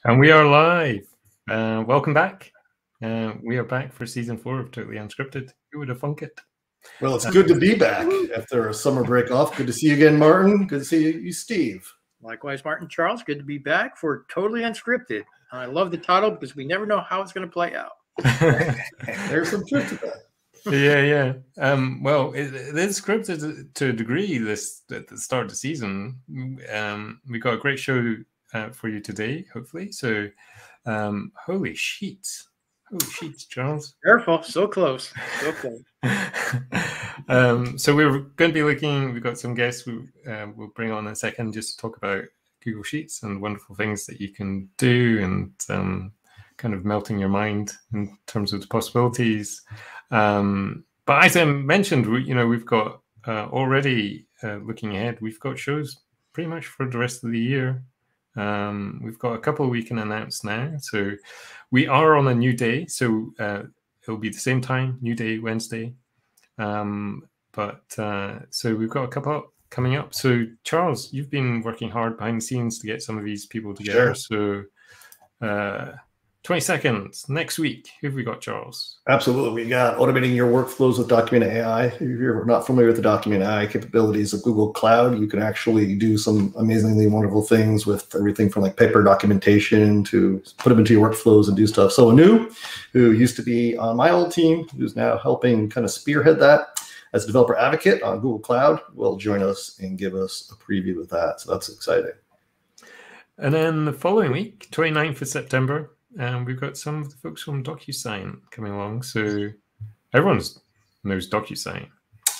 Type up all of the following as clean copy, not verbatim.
And we are live. Welcome back. We are back for season 4 of Totally Unscripted. Who would have thunk it? Well, it's good to be back after a summer break off. Good to see you again, Martin. Good to see you, Steve. Likewise, Martin Charles. Good to be back for Totally Unscripted. I love the title because we never know how it's going to play out. There's some truth to that. Yeah. Well, it is scripted to a degree. This at the start of the season, we got a great show for you today, hopefully. So, holy sheets, Charles. Careful, so close, so close. So we're going to be looking. We've got some guests we'll bring on in a second just to talk about Google Sheets and wonderful things that you can do, and kind of melting your mind in terms of the possibilities. But as I mentioned, we've got already looking ahead. We've got shows pretty much for the rest of the year. We've got a couple we can announce now. So we are on a new day. So it'll be the same time, new day, Wednesday. So we've got a couple coming up. So Charles, you've been working hard behind the scenes to get some of these people together. Sure. So 20 seconds next week. Who have we got, Charles? Absolutely. We got automating your workflows with Document AI. If you're not familiar with the Document AI capabilities of Google Cloud, you can actually do some amazingly wonderful things with everything from like paper documentation to put them into your workflows and do stuff. So Anu, who used to be on my old team, who's now helping kind of spearhead that as a developer advocate on Google Cloud, will join us and give us a preview of that. So that's exciting. And then the following week, 29th of September, we've got some of the folks from DocuSign coming along. So everyone knows DocuSign.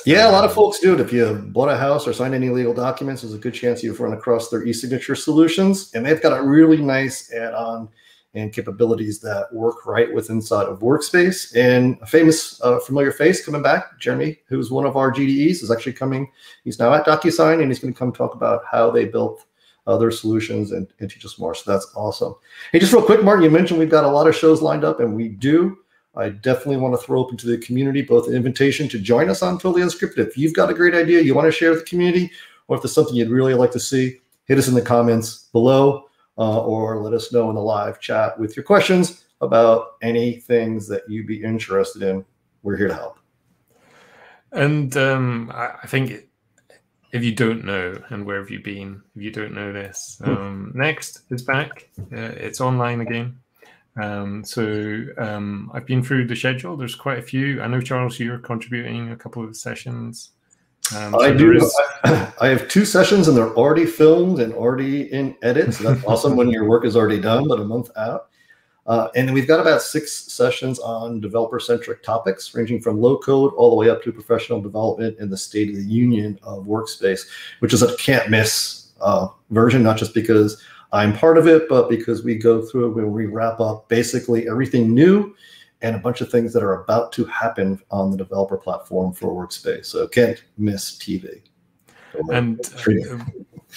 Yeah, a lot of folks do it. If you bought a house or signed any legal documents, there's a good chance you've run across their e-signature solutions. And they've got a really nice add-on and capabilities that work right with inside of Workspace. And a famous familiar face coming back, Jeremy, who's one of our GDEs, is actually coming. He's now at DocuSign, and he's going to come talk about how they built other solutions and teach us more. So that's awesome. Hey, just real quick, Martin, you mentioned we've got a lot of shows lined up, and we do. I definitely want to throw open to the community both an invitation to join us on Totally Unscripted. If you've got a great idea you want to share with the community, or if there's something you'd really like to see, hit us in the comments below, or let us know in the live chat with your questions about any things that you'd be interested in. We're here to help. And I think if you don't know, and where have you been, if you don't know this, Next is back. It's online again. So I've been through the schedule. There's quite a few. I know, Charles, you're contributing a couple of sessions. I do. I have 2 sessions, and they're already filmed and already in edit. So that's awesome when your work is already done, but a month out. And we've got about 6 sessions on developer-centric topics, ranging from low code all the way up to professional development in the State of the Union of Workspace, which is a can't-miss version, not just because I'm part of it, but because we go through it when we wrap up basically everything new and a bunch of things that are about to happen on the developer platform for Workspace. So can't miss TV. And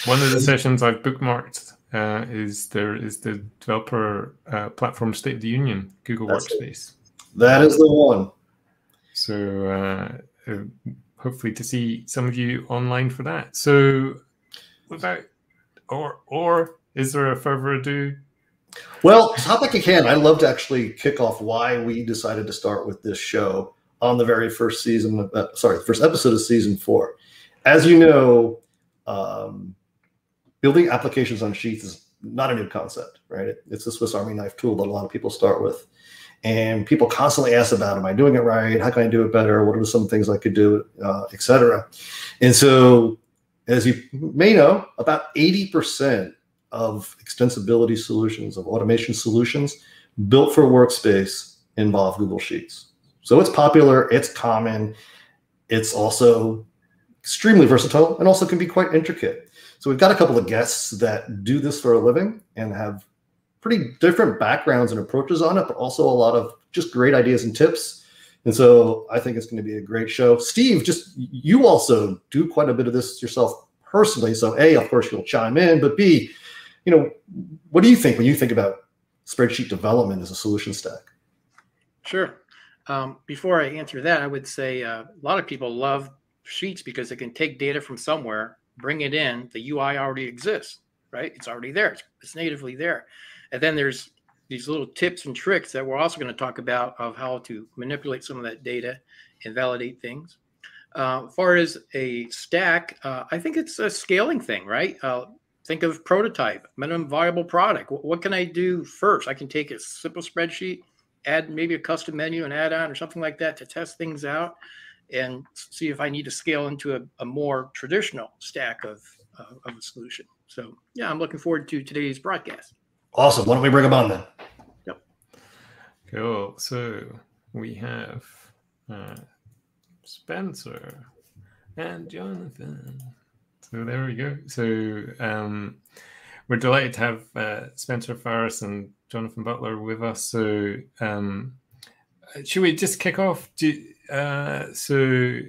one of the sessions I've bookmarked is the developer platform State of the Union, Google Workspace. That is the one. So hopefully to see some of you online for that. So without or is there a further ado? Well, topic at hand. I'd love to actually kick off why we decided to start with this show on the very first season. First episode of season 4. As you know, building applications on Sheets is not a new concept, right? It's a Swiss Army knife tool that a lot of people start with. And people constantly ask about, am I doing it right? How can I do it better? What are some things I could do, et cetera? And so, as you may know, about 80% of extensibility solutions, of automation solutions built for Workspace involve Google Sheets. So it's popular, it's common, it's also extremely versatile, and also can be quite intricate. So we've got a couple of guests that do this for a living and have pretty different backgrounds and approaches on it, but also a lot of just great ideas and tips. And so I think it's going to be a great show. Steve, you also do quite a bit of this yourself personally. So A, of course, you'll chime in, but B, what do you think when you think about spreadsheet development as a solution stack? Sure. Before I answer that, I would say a lot of people love Sheets because they can take data from somewhere, bring it in. The UI already exists, right? It's already there. It's natively there. And then there's these little tips and tricks that we're also going to talk about of how to manipulate some of that data and validate things. As far as a stack, I think it's a scaling thing, right? Think of prototype, minimum viable product. What can I do first? I can take a simple spreadsheet, add maybe a custom menu, an add-on or something like that to test things out and see if I need to scale into a more traditional stack of a solution. So yeah, I'm looking forward to today's broadcast. Awesome. Why don't we bring them on then? Yep. Cool. So we have Spencer and Jonathan. So there we go. So we're delighted to have Spencer Farris and Jonathan Butler with us. So should we just kick off? So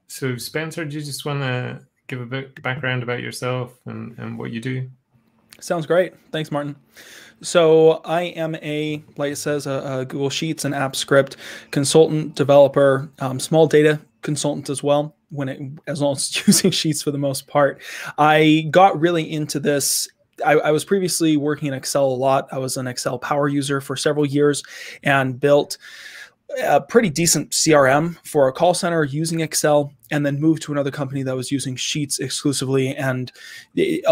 Spencer, do you just want to give a bit background about yourself and what you do? Sounds great. Thanks, Martin. So I am like it says, a Google Sheets and AppScript consultant, developer, small data consultant as well, as long as it's using Sheets for the most part. I got really into this. I was previously working in Excel a lot. I was an Excel power user for several years and built a pretty decent CRM for a call center using Excel, and then moved to another company that was using Sheets exclusively. And they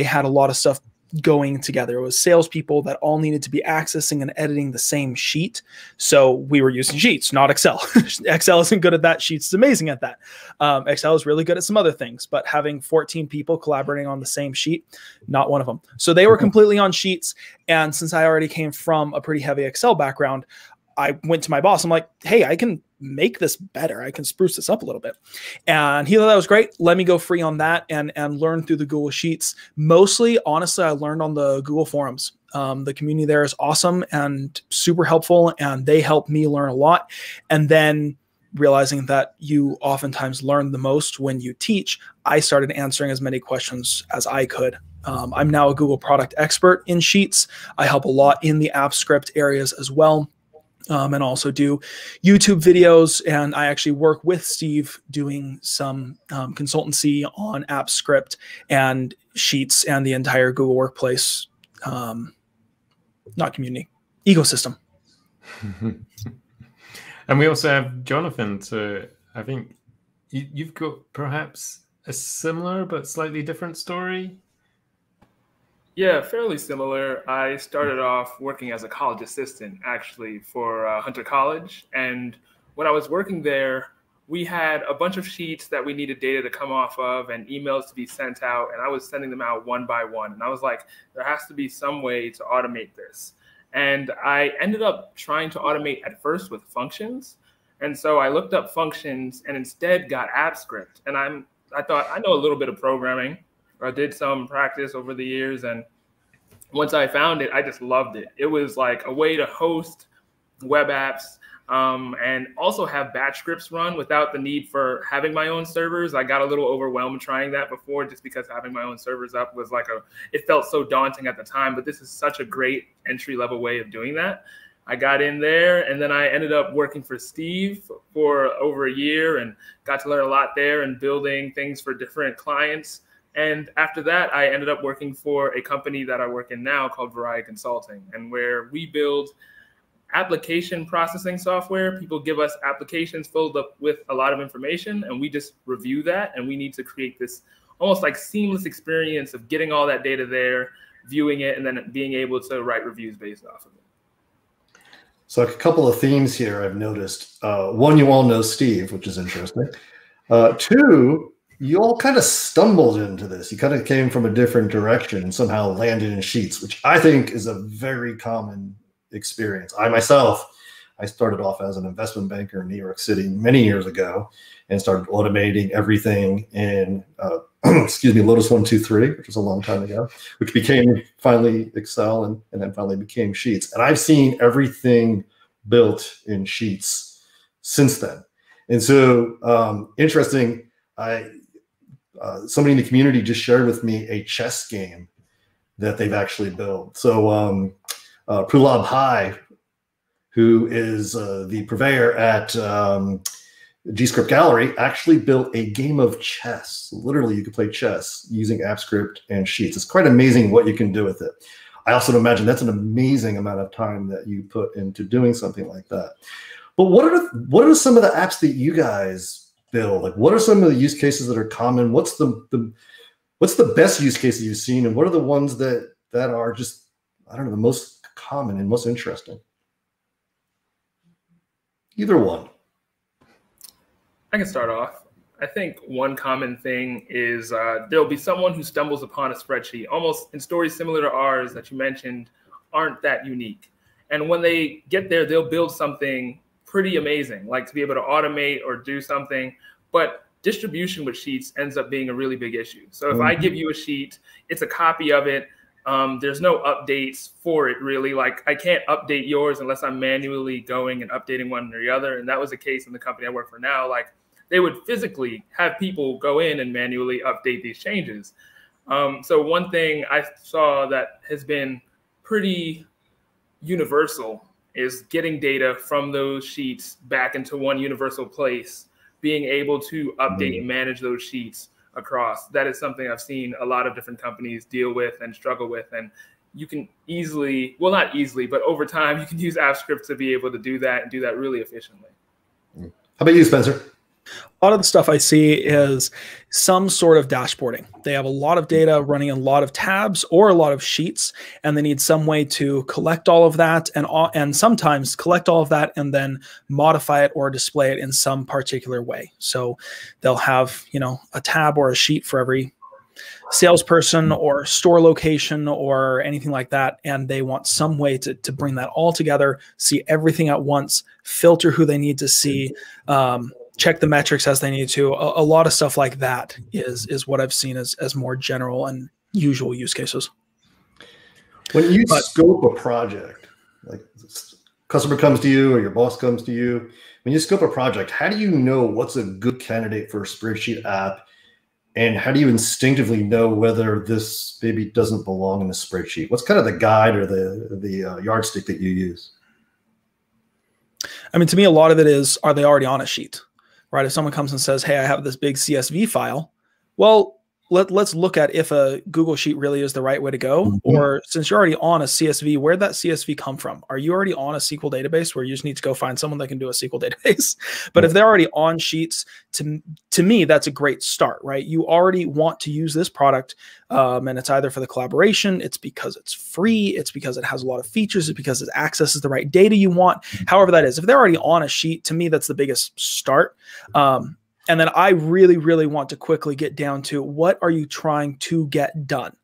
had a lot of stuff going together. It was salespeople that all needed to be accessing and editing the same sheet. So we were using Sheets, not Excel. Excel isn't good at that. Sheets is amazing at that. Excel is really good at some other things, but having 14 people collaborating on the same sheet, not one of them. So they were completely on Sheets. And since I already came from a pretty heavy Excel background, I went to my boss. I'm like, hey, I can make this better. I can spruce this up a little bit. And he thought that was great. Let me go free on that and learn through the Google Sheets. Mostly, honestly, I learned on the Google forums. The community there is awesome and super helpful, and they helped me learn a lot. And then realizing that you oftentimes learn the most when you teach, I started answering as many questions as I could. I'm now a Google product expert in Sheets. I help a lot in the AppScript areas as well. And also do YouTube videos. And I actually work with Steve doing some consultancy on AppScript and Sheets and the entire Google Workplace, not community, ecosystem. And we also have Jonathan. So I think you've got perhaps a similar but slightly different story. Yeah, fairly similar. I started off working as a college assistant, actually, for Hunter College. And when I was working there, we had a bunch of sheets that we needed data to come off of and emails to be sent out. And I was sending them out one by one. And I was like, there has to be some way to automate this. And I ended up trying to automate at first with functions. And so I looked up functions and instead got AppScript. And I thought, I know a little bit of programming. I did some practice over the years, and once I found it, I just loved it. It was like a way to host web apps and also have batch scripts run without the need for having my own servers. I got a little overwhelmed trying that before, just because having my own servers up was like it felt so daunting at the time, but this is such a great entry-level way of doing that. I got in there, and then I ended up working for Steve for over a year and got to learn a lot there and building things for different clients. And after that, I ended up working for a company that I work in now called Viriya Consulting, and where we build application processing software. People give us applications filled up with a lot of information, and we just review that. And we need to create this almost like seamless experience of getting all that data there, viewing it, and then being able to write reviews based off of it. So a couple of themes here I've noticed. One, you all know Steve, which is interesting. Two, you all kind of stumbled into this. You kind of came from a different direction and somehow landed in Sheets, which I think is a very common experience. I started off as an investment banker in New York City many years ago and started automating everything in, Lotus 1-2-3, which was a long time ago, which became finally Excel and then finally became Sheets. And I've seen everything built in Sheets since then. And so interesting, somebody in the community just shared with me a chess game that they've actually built. So Prulab Hai, who is the purveyor at Gscript Gallery, actually built a game of chess. Literally, you could play chess using AppScript and Sheets. It's quite amazing what you can do with it. I also imagine that's an amazing amount of time that you put into doing something like that. But what are some of the apps that you guys build? Like, what are some of the use cases that are common? What's the best use cases you've seen, and what are the ones that are just, I don't know, the most common and most interesting? Either one. I can start off. I think one common thing is there'll be someone who stumbles upon a spreadsheet, almost in stories similar to ours that you mentioned, aren't that unique. And when they get there, they'll build something pretty amazing, like to be able to automate or do something. But distribution with sheets ends up being a really big issue. So if I give you a sheet, it's a copy of it. There's no updates for it, really. Like, I can't update yours unless I'm manually going and updating one or the other. And that was the case in the company I work for now. Like, they would physically have people go in and manually update these changes. So one thing I saw that has been pretty universal is getting data from those sheets back into one universal place, being able to update and manage those sheets across. That is something I've seen a lot of different companies deal with and struggle with. And you can easily, well, not easily, but over time, you can use AppScript to be able to do that and do that really efficiently. How about you, Spencer? A lot of the stuff I see is some sort of dashboarding. They have a lot of data running in a lot of tabs or a lot of sheets, and they need some way to collect all of that and sometimes collect all of that and then modify it or display it in some particular way. So they'll have, you know, a tab or a sheet for every salesperson or store location or anything like that, and they want some way to bring that all together, see everything at once, filter who they need to see, check the metrics as they need to. A lot of stuff like that is what I've seen as more general and usual use cases. When you scope a project, like customer comes to you or your boss comes to you, when you scope a project, how do you know what's a good candidate for a spreadsheet app? And how do you instinctively know whether this maybe doesn't belong in a spreadsheet? What's kind of the guide or the yardstick that you use? I mean, to me, a lot of it is, are they already on a sheet? Right? If someone comes and says, hey, I have this big CSV file, well, let's look at if a Google Sheet really is the right way to go. Or since you're already on a CSV, where'd that CSV come from? Are you already on a SQL database where you just need to go find someone that can do a SQL database? But if they're already on Sheets, to me, that's a great start, right? You already want to use this product, and it's either for the collaboration, it's because it's free, it's because it has a lot of features, it's because it accesses the right data you want, however that is. If they're already on a sheet, to me, that's the biggest start. And then I really, really want to quickly get down to, what are you trying to get done?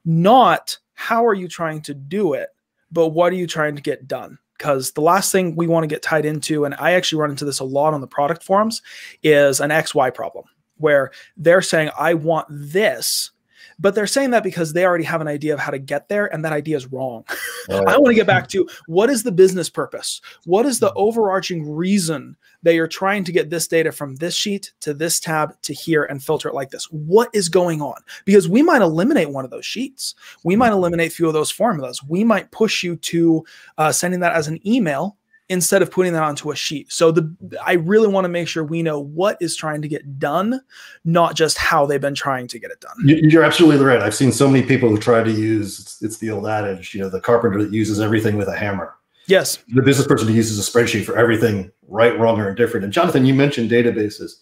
Not how are you trying to do it, but what are you trying to get done? Because the last thing we want to get tied into, and I actually run into this a lot on the product forums, is an XY problem, where they're saying, I want this, but they're saying that because they already have an idea of how to get there, and that idea is wrong. I want to get back to, what is the business purpose? What is the overarching reason that you're trying to get this data from this sheet to this tab to here and filter it like this? What is going on? Because we might eliminate one of those sheets. We might eliminate a few of those formulas. We might push you to sending that as an email instead of putting that onto a sheet. So I really want to make sure we know what is trying to get done, not just how they've been trying to get it done. You're absolutely right. I've seen so many people who try to use, it's the old adage, you know, the carpenter that uses everything with a hammer. Yes. The business person who uses a spreadsheet for everything, right, wrong, or indifferent. And Jonathan, you mentioned databases.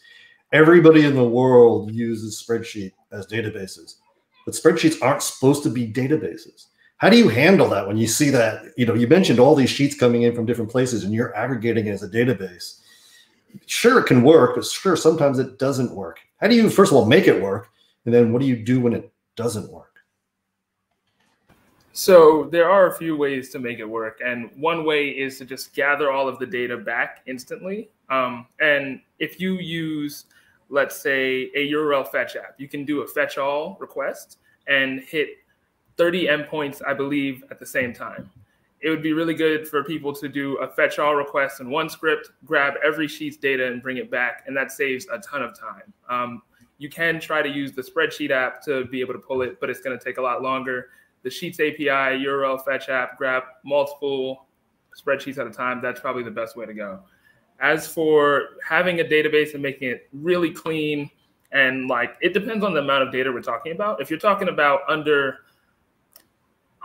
Everybody in the world uses spreadsheet as databases, but spreadsheets aren't supposed to be databases. How do you handle that when you see that, you know, you mentioned all these sheets coming in from different places and you're aggregating it as a database? Sure, it can work, but sure, sometimes it doesn't work. How do you, first of all, make it work? And then what do you do when it doesn't work? So there are a few ways to make it work. And one way is to just gather all of the data back instantly. And if you use, let's say, a URL fetch app, you can do a fetch all request and hit 30 endpoints, I believe, at the same time. It would be really good for people to do a fetch all request in one script, grab every sheet's data and bring it back, and that saves a ton of time. You can try to use the Spreadsheet app to be able to pull it, but it's going to take a lot longer. The Sheets API, URL fetch app, grab multiple spreadsheets at a time. That's probably the best way to go. As for having a database and making it really clean, and like, it depends on the amount of data we're talking about. If you're talking about under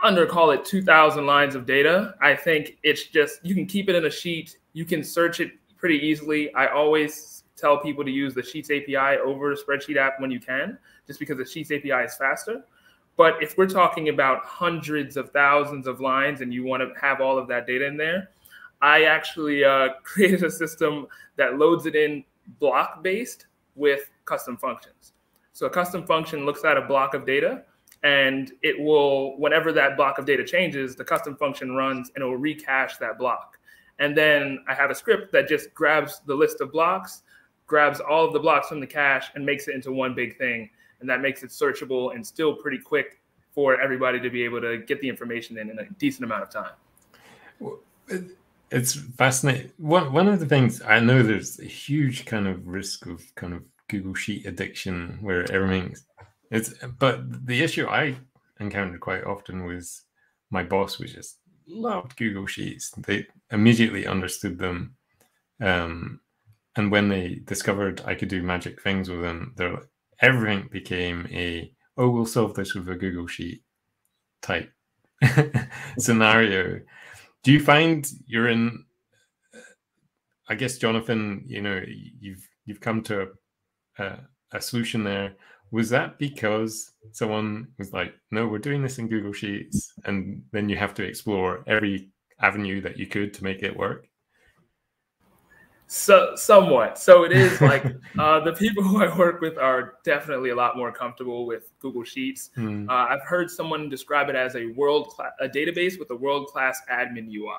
under, call it 2,000 lines of data. I think it's just, you can keep it in a sheet. You can search it pretty easily. I always tell people to use the Sheets API over the Spreadsheet app when you can, just because the Sheets API is faster. But if we're talking about hundreds of thousands of lines and you want to have all of that data in there, I actually created a system that loads it in block-based with custom functions. So a custom function looks at a block of data, and it will, whenever that block of data changes, the custom function runs and it will recache that block. And then I have a script that just grabs the list of blocks, grabs all of the blocks from the cache, and makes it into one big thing. And that makes it searchable and still pretty quick for everybody to be able to get the information in a decent amount of time. Well, it's fascinating. One of the things I know, there's a huge kind of risk of kind of Google Sheet addiction where everything's, but the issue I encountered quite often was my boss was just loved Google Sheets. They immediately understood them. And when they discovered I could do magic things with them, everything became we'll solve this with a Google Sheet type scenario. Do you find you're in, I guess, Jonathan, you've come to a solution there. Was that because someone was like, no, we're doing this in Google Sheets, and then you have to explore every avenue that you could to make it work? So somewhat. So it is like the people who I work with are definitely a lot more comfortable with Google Sheets. I've heard someone describe it as a database with a world-class admin UI.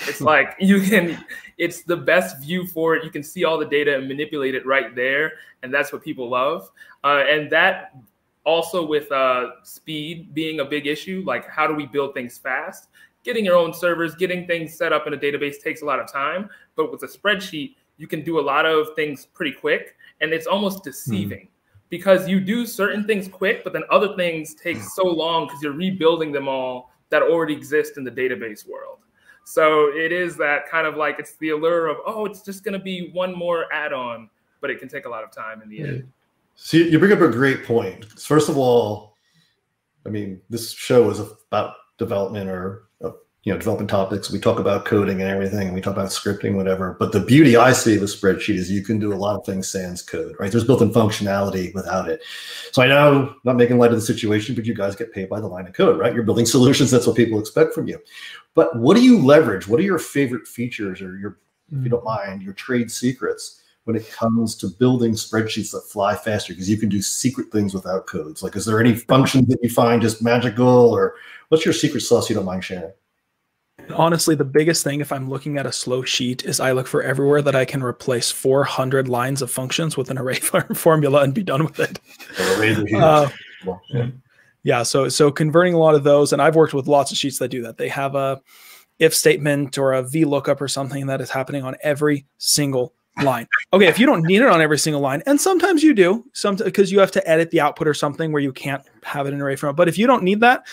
It's like it's the best view for it. You can see all the data and manipulate it right there. And that's what people love. And that also with speed being a big issue, like how do we build things fast? Getting your own servers, getting things set up in a database takes a lot of time. But with a spreadsheet, you can do a lot of things pretty quick. And it's almost deceiving because you do certain things quick, but then other things take so long because you're rebuilding them all that already exist in the database world. So it is that kind of like, it's the allure of, oh, it's just going to be one more add-on, but it can take a lot of time in the end. So you bring up a great point. First of all, I mean, this show is about development or development topics. We talk about coding and everything, and we talk about scripting, whatever. But the beauty I see of a spreadsheet is you can do a lot of things sans code, right? There's built-in functionality without it. So I know, not making light of the situation, but you guys get paid by the line of code, right? You're building solutions. That's what people expect from you. But what do you leverage? What are your favorite features, or your, if you don't mind, your trade secrets when it comes to building spreadsheets that fly faster? Because you can do secret things without codes. Like, is there any functions that you find just magical, or what's your secret sauce you don't mind sharing? Honestly, the biggest thing if I'm looking at a slow sheet is I look for everywhere that I can replace 400 lines of functions with an array formula and be done with it. Yeah, so converting a lot of those, and I've worked with lots of sheets that do that. They have a if statement or a VLOOKUP or something that is happening on every single line. Okay, if you don't need it on every single line, and sometimes you do, because you have to edit the output or something where you can't have it in array format. But if you don't need that,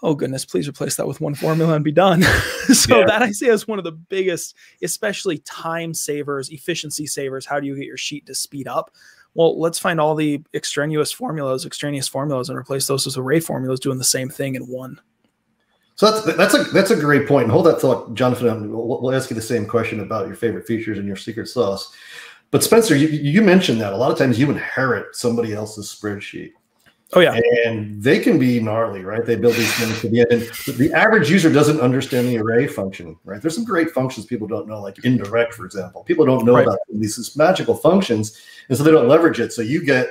oh goodness, please replace that with one formula and be done. That I see as one of the biggest, especially time savers, efficiency savers. How do you get your sheet to speed up? Well, let's find all the extraneous formulas and replace those as array formulas doing the same thing in one. So that's a great point. And hold that thought, Jonathan. We'll ask you the same question about your favorite features and your secret sauce. But Spencer, you mentioned that a lot of times you inherit somebody else's spreadsheet. Oh yeah, and they can be gnarly, right? They build these things to the end. And the average user doesn't understand the array function, right? There's some great functions people don't know, like indirect, for example. People don't know about these magical functions, and so they don't leverage it. So you get,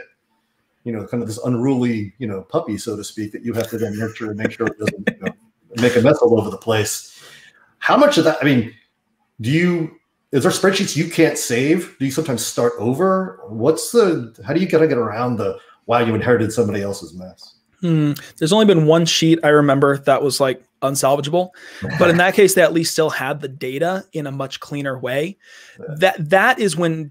kind of this unruly, puppy, so to speak, that you have to then nurture and make sure it doesn't make a mess all over the place. How much of that? I mean, is there spreadsheets you can't save? Do you sometimes start over? How do you kind of get around wow, you inherited somebody else's mess? There's only been one sheet I remember that was like unsalvageable, but in that case, they at least still had the data in a much cleaner way. That is when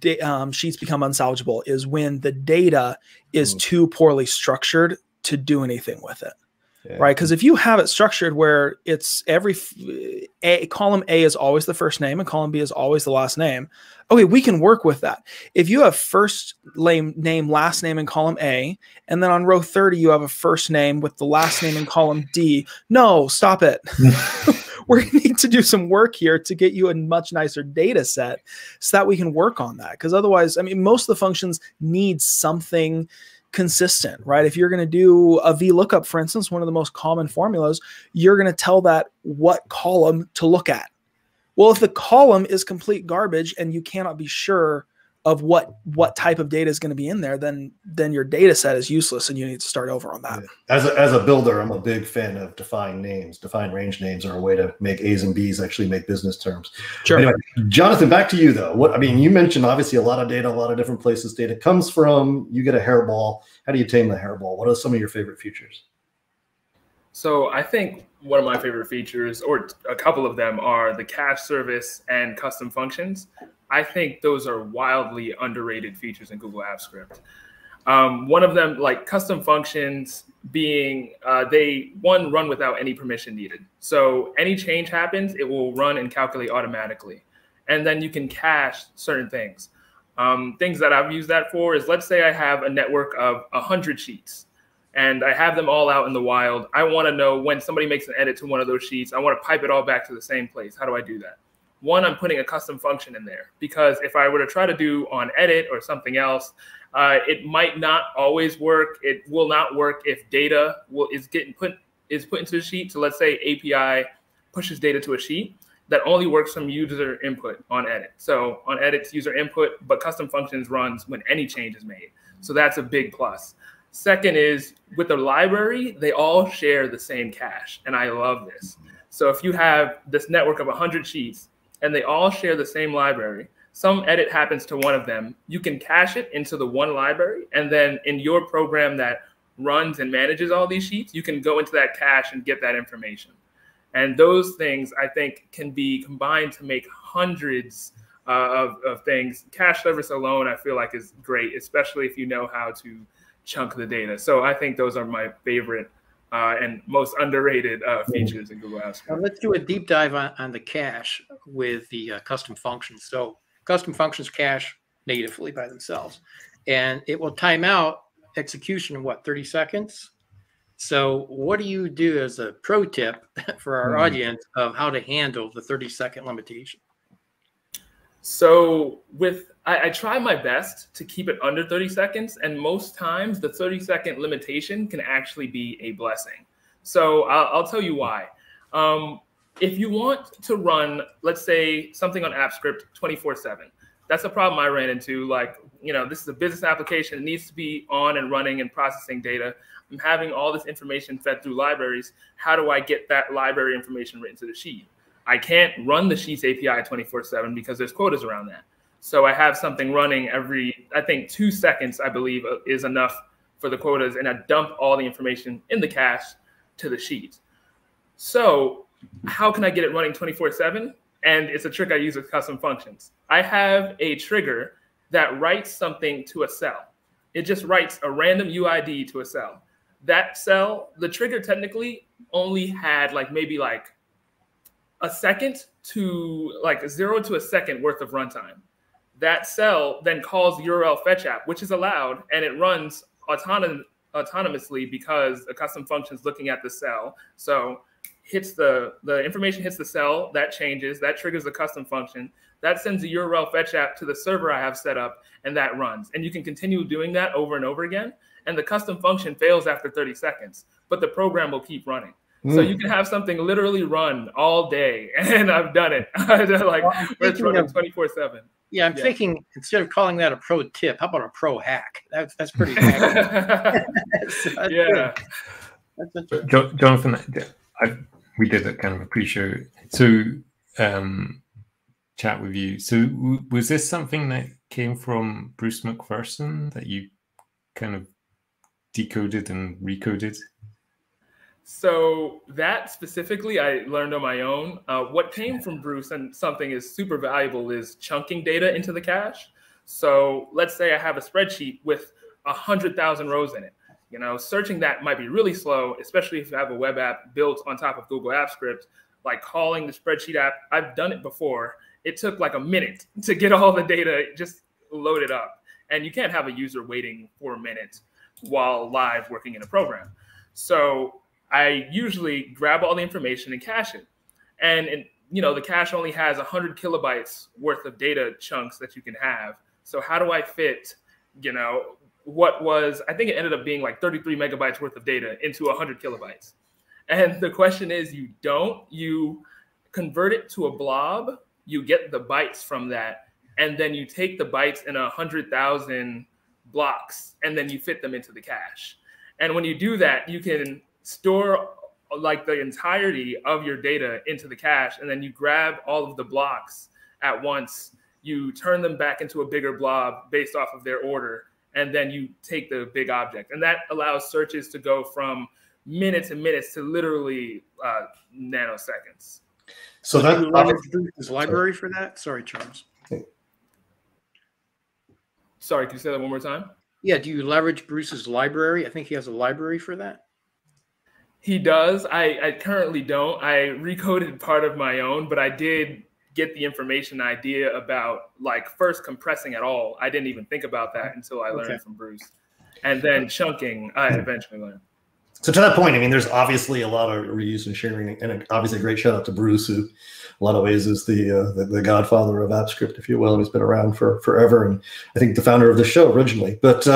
sheets become unsalvageable, is when the data is too poorly structured to do anything with it. Yeah. Right? Because if you have it structured where it's column A is always the first name and column B is always the last name, okay, we can work with that. If you have first name, last name in column A, and then on row 30 you have a first name with the last name in column D, no, stop it. We're going to need to do some work here to get you a much nicer data set so that we can work on that. Because otherwise, I mean, most of the functions need something consistent, right? If you're going to do a VLOOKUP, for instance, one of the most common formulas, you're going to tell that what column to look at. Well, if the column is complete garbage and you cannot be sure of what type of data is going to be in there, then your data set is useless and you need to start over on that. As a builder, I'm a big fan of defined names. Defined range names are a way to make A's and B's actually make business terms. Sure. Anyway, Jonathan, back to you though. You mentioned obviously a lot of data, a lot of different places data comes from. You get a hairball. How do you tame the hairball? What are some of your favorite features? So I think one of my favorite features, or a couple of them, are the cache service and custom functions. I think those are wildly underrated features in Google Apps Script. One of them, like custom functions being, they run without any permission needed. So any change happens, it will run and calculate automatically. And then you can cache certain things. Things that I've used that for is, let's say I have a network of 100 sheets and I have them all out in the wild. I want to know when somebody makes an edit to one of those sheets, I want to pipe it all back to the same place. How do I do that? One, I'm putting a custom function in there, because if I were to try to do on edit or something else, it might not always work. It will not work if data is put into the sheet. So let's say API pushes data to a sheet. That only works from user input on edit. So on edit's user input, but custom functions runs when any change is made. So that's a big plus. Second is, with the library, they all share the same cache, and I love this. So if you have this network of 100 sheets and they all share the same library, some edit happens to one of them, you can cache it into the one library, and then in your program that runs and manages all these sheets, you can go into that cache and get that information. And those things, I think, can be combined to make hundreds of things. Cache service alone, I feel like, is great, especially if you know how to chunk the data. So I think those are my favorite and most underrated features in Google Apps. Now let's do a deep dive on the cache with the custom functions. So custom functions cache natively by themselves, and it will time out execution in 30 seconds. So what do you do as a pro tip for our audience of how to handle the 30-second limitation? So I try my best to keep it under 30 seconds. And most times the 30-second limitation can actually be a blessing. So I'll tell you why. If you want to run, let's say, something on AppScript 24/7, that's a problem I ran into. Like, this is a business application. It needs to be on and running and processing data. I'm having all this information fed through libraries. How do I get that library information written to the sheet? I can't run the Sheets API 24/7 because there's quotas around that. So I have something running every, I think, 2 seconds, I believe, is enough for the quotas. And I dump all the information in the cache to the sheet. So how can I get it running 24/7? And it's a trick I use with custom functions. I have a trigger that writes something to a cell. It just writes a random UID to a cell. That cell, the trigger technically only had maybe a second to 0 to a second worth of runtime. That cell then calls URL fetch app, which is allowed, and it runs autonomously because a custom function is looking at the cell. So the information hits the cell, that changes, that triggers the custom function, that sends the URL fetch app to the server I have set up, and that runs. And you can continue doing that over and over again. And the custom function fails after 30 seconds, but the program will keep running. So you can have something literally run all day, and I've done it. Where it's running 24/7. Yeah, I'm thinking, instead of calling that a pro tip, how about a pro hack? That's pretty hacky. Yeah. Jonathan, we did a kind of a pre-show chat with you. So was this something that came from Bruce McPherson that you kind of decoded and recoded? So that specifically, I learned on my own. What came from Bruce, and something is super valuable, is chunking data into the cache. So let's say I have a spreadsheet with 100,000 rows in it. You know, searching that might be really slow, especially if you have a web app built on top of Google Apps Script, like calling the spreadsheet app. I've done it before. It took like a minute to get all the data just loaded up. And you can't have a user waiting for a minute while live working in a program. So I usually grab all the information and cache it. And you know, the cache only has 100 kilobytes worth of data chunks that you can have. So how do I fit, you know, what was, I think it ended up being like 33 megabytes worth of data into 100 kilobytes. And the question is, you convert it to a blob, you get the bytes from that, and then you take the bytes in 100,000 blocks, and then you fit them into the cache. And when you do that, you can store like the entirety of your data into the cache, and then you grab all of the blocks at once, you turn them back into a bigger blob based off of their order, and then you take the big object. And that allows searches to go from minutes and minutes to literally nanoseconds. So do you leverage Bruce's library for that? Sorry, Charles. Sorry, can you say that one more time? Yeah, do you leverage Bruce's library? I think he has a library for that. He does. I currently don't. I recoded part of my own, but I did get the information idea about like first compressing it all. I didn't even think about that until I learned from Bruce. And then chunking, I eventually learned. So to that point, I mean, there's obviously a lot of reuse and sharing, and obviously a great shout out to Bruce, who a lot of ways is the godfather of AppScript, if you will, and he's been around for forever, and I think the founder of the show originally. But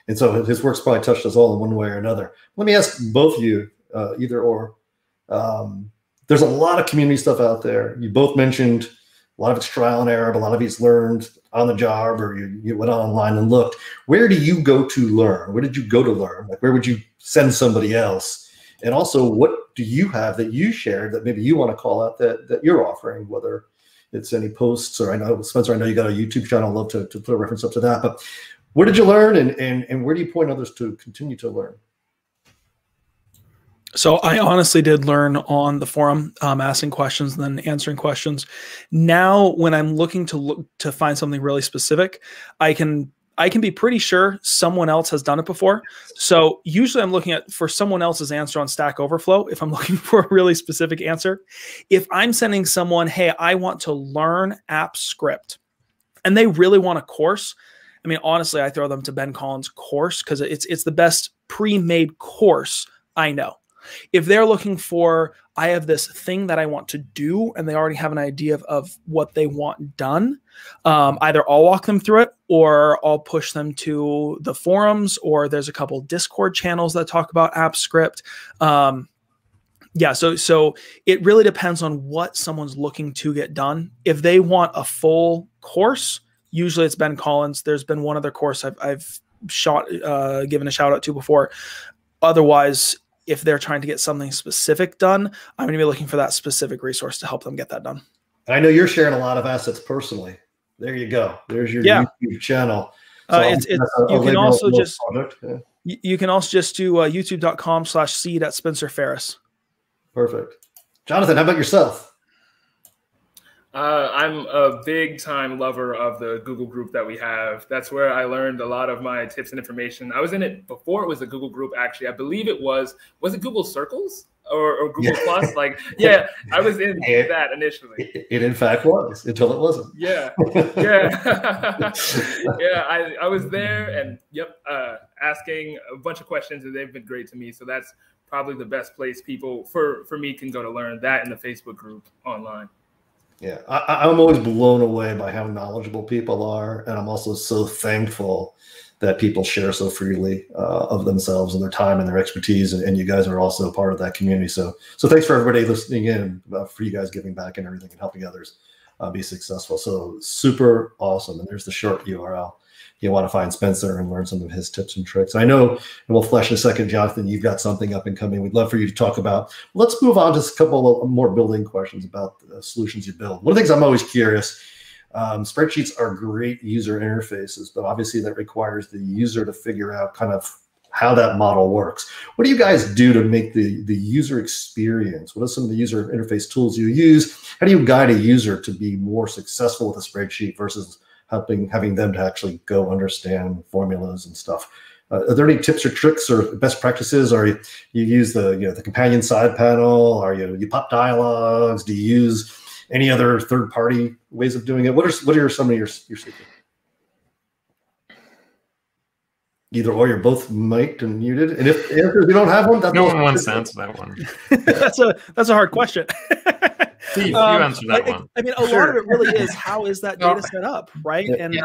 and so his work's probably touched us all in one way or another. Let me ask both of you, either or. There's a lot of community stuff out there. You both mentioned a lot of it's trial and error, but a lot of it's learned on the job, or you went online and looked. Where do you go to learn? Where did you go to learn? Like, where would you send somebody else? And also, what do you have that you shared that maybe you want to call out that you're offering, whether it's any posts, or I know, Spencer, I know you got a YouTube channel. I'd love to put a reference up to that. But where did you learn, and where do you point others to continue to learn? So I honestly did learn on the forum, asking questions and then answering questions. Now, when I'm looking to find something really specific, I can be pretty sure someone else has done it before. So usually I'm looking for someone else's answer on Stack Overflow if I'm looking for a really specific answer. If I'm sending someone, hey, I want to learn AppScript, and they really want a course, I mean, honestly, I throw them to Ben Collins' course because it's the best pre-made course I know. If they're looking for, I have this thing that I want to do, and they already have an idea of what they want done, either I'll walk them through it, or I'll push them to the forums, or there's a couple Discord channels that talk about AppScript. Yeah, so it really depends on what someone's looking to get done. If they want a full course, usually it's Ben Collins. There's been one other course I've given a shout out to before. Otherwise, if they're trying to get something specific done, I'm going to be looking for that specific resource to help them get that done. I know you're sharing a lot of assets personally. There you go. There's your YouTube channel. So you can also just do youtube.com/seed@Spencer Farris. Perfect. Jonathan, how about yourself? I'm a big time lover of the Google group that we have. That's where I learned a lot of my tips and information. I was in it before it was a Google group, actually. I believe it was it Google Circles or Google Plus? Like, yeah, I was in that initially. It in fact was, until it wasn't. Yeah. I was there and asking a bunch of questions, and they've been great to me. So that's probably the best place people for me can go to learn that, in the Facebook group online. Yeah, I'm always blown away by how knowledgeable people are, and I'm also so thankful that people share so freely of themselves and their time and their expertise, and you guys are also part of that community. So thanks for everybody listening in, for you guys giving back and everything and helping others be successful. So super awesome. And there's the short URL. You want to find Spencer and learn some of his tips and tricks. I know, and we'll flash in a second, Jonathan, you've got something up and coming. We'd love for you to talk about. Let's move on to a couple of more building questions about the solutions you build. One of the things I'm always curious, spreadsheets are great user interfaces, but obviously that requires the user to figure out kind of how that model works. What do you guys do to make the user experience? What are some of the user interface tools you use? How do you guide a user to be more successful with a spreadsheet versus having them to actually go understand formulas and stuff? Are there any tips or tricks or best practices? Or you use the companion side panel? Or you pop dialogues? Do you use any other third-party ways of doing it? What are some of your secrets? Either or, you're both mic'd and muted. And if you don't have one, that's no one wants to answer that one. that's a hard question. Steve, you answer that one. I mean, a lot of it really is how is that data set up, right? And